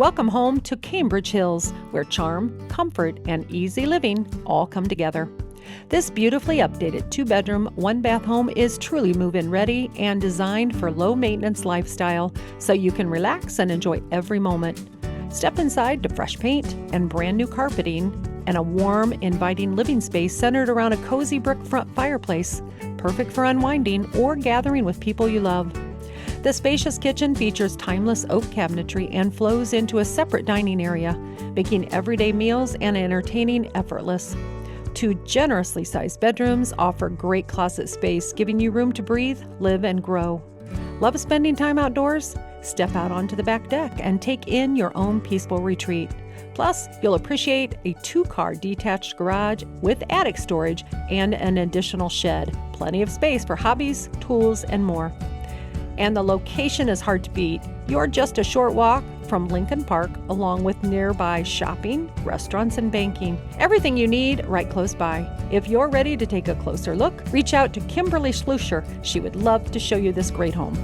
Welcome home to Cambridge Hills, where charm, comfort, and easy living all come together. This beautifully updated 2-bedroom, 1-bath home is truly move-in ready and designed for low-maintenance lifestyle, so you can relax and enjoy every moment. Step inside to fresh paint and brand new carpeting and a warm, inviting living space centered around a cozy brick front fireplace, perfect for unwinding or gathering with people you love. The spacious kitchen features timeless oak cabinetry and flows into a separate dining area, making everyday meals and entertaining effortless. 2 generously sized bedrooms offer great closet space, giving you room to breathe, live, and grow. Love spending time outdoors? Step out onto the back deck and take in your own peaceful retreat. Plus, you'll appreciate a 2-car detached garage with attic storage and an additional shed. Plenty of space for hobbies, tools, and more. And the location is hard to beat. You're just a short walk from Lincoln Park, along with nearby shopping, restaurants, and banking. Everything you need right close by. If you're ready to take a closer look, reach out to Kimberly Schluscher. She would love to show you this great home.